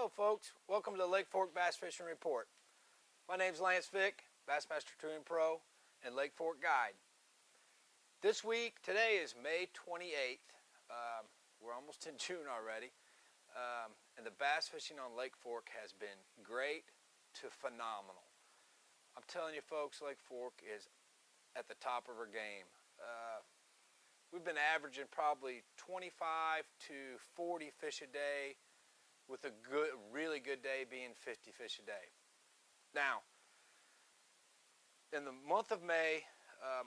Hello folks, welcome to the Lake Fork Bass Fishing Report. My name's Vick, Bassmaster Touring Pro and Lake Fork Guide. This week, today is May 28th. We're almost in June already. And the bass fishing on Lake Fork has been great to phenomenal. I'm telling you folks, Lake Fork is at the top of her game. We've been averaging probably 25 to 40 fish a day, with a really good day being 50 fish a day. Now, in the month of May,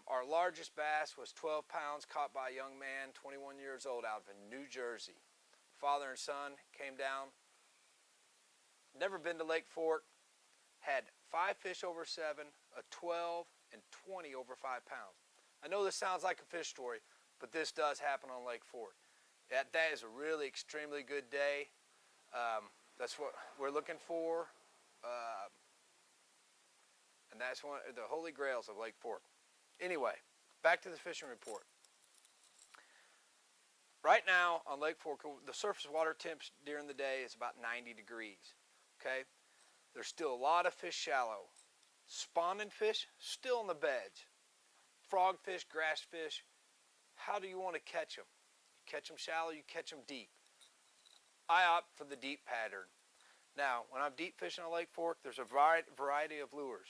our largest bass was 12 pounds caught by a young man, 21 years old, out of New Jersey. Father and son came down, never been to Lake Fork, had 5 fish over 7, a 12, and 20 over 5 pounds. I know this sounds like a fish story, but this does happen on Lake Fork. That is a really extremely good day. That's what we're looking for, and that's one of the holy grails of Lake Fork. Anyway, back to the fishing report. Right now on Lake Fork, the surface water temps during the day is about 90 degrees. Okay, there's still a lot of fish shallow. Spawning fish still in the beds. Frogfish, grass fish. How do you want to catch them? You catch them shallow, you catch them deep. I opt for the deep pattern. Now, when I'm deep fishing on Lake Fork, there's a variety of lures.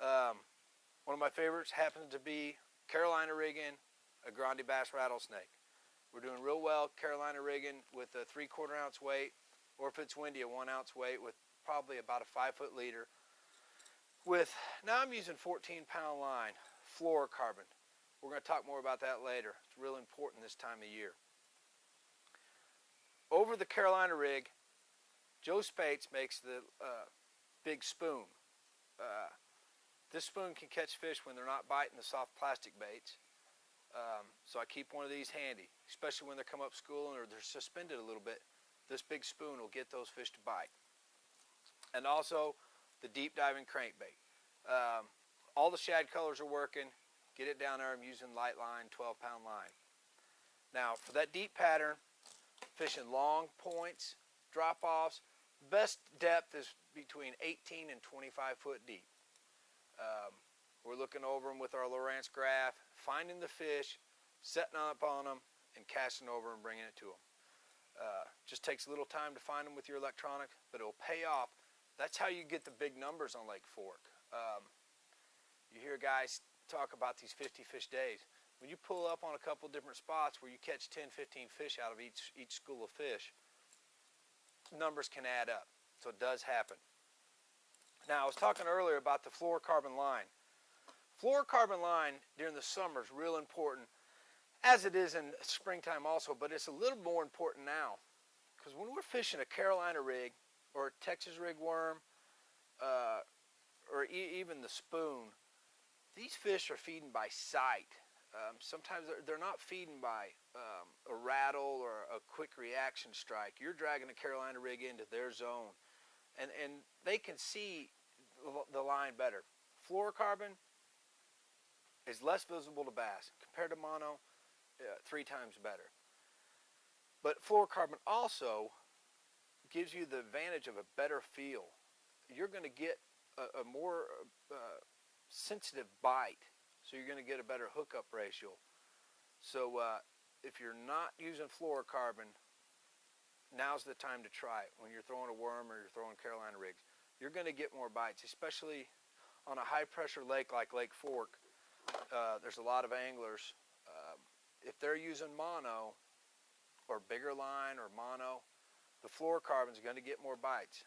One of my favorites happens to be Carolina rigging a grande bass rattlesnake. We're doing real well Carolina rigging with a 3/4 ounce weight, or if it's windy, a 1 ounce weight with probably about a 5-foot leader. Now I'm using 14-pound line, fluorocarbon. We're going to talk more about that later. It's real important this time of year. Over the Carolina rig, Joe Spates makes the big spoon. This spoon can catch fish when they're not biting the soft plastic baits. So I keep one of these handy, especially when they come up schooling or they're suspended a little bit. This big spoon will get those fish to bite. And also the deep diving crankbait. All the shad colors are working. Get it down there. I'm using light line, 12-pound line. Now for that deep pattern, fishing long points, drop-offs, best depth is between 18 and 25 foot deep. We're looking over them with our Lowrance graph, finding the fish, setting up on them, and casting over and bringing it to them. Just takes a little time to find them with your electronic, but it'll pay off. That's how you get the big numbers on Lake Fork. You hear guys talk about these 50 fish days. When you pull up on a couple different spots where you catch 10, 15 fish out of each school of fish, numbers can add up. So it does happen. Now, I was talking earlier about the fluorocarbon line. Fluorocarbon line during the summer is real important, as it is in springtime also, but it's a little more important now. Because when we're fishing a Carolina rig or a Texas rig worm, or even the spoon, these fish are feeding by sight. Sometimes they're not feeding by a rattle or a quick reaction strike. You're dragging a Carolina rig into their zone, and they can see the line better. Fluorocarbon is less visible to bass compared to mono, 3 times better. But fluorocarbon also gives you the advantage of a better feel. You're going to get a more sensitive bite, so you're going to get a better hookup ratio. So if you're not using fluorocarbon, now's the time to try it. When you're throwing a worm or you're throwing Carolina rigs, you're going to get more bites, especially on a high pressure lake like Lake Fork. There's a lot of anglers. If they're using mono or bigger line or mono, the fluorocarbon is going to get more bites.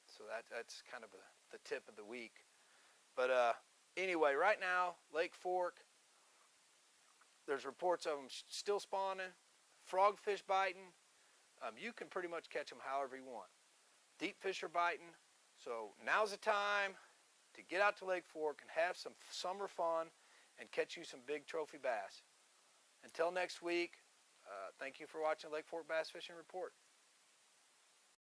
So that's kind of the tip of the week. But anyway, right now, Lake Fork, there's reports of them still spawning, frogfish biting. You can pretty much catch them however you want. Deep fish are biting, so now's the time to get out to Lake Fork and have some summer fun and catch you some big trophy bass. Until next week, thank you for watching Lake Fork Bass Fishing Report.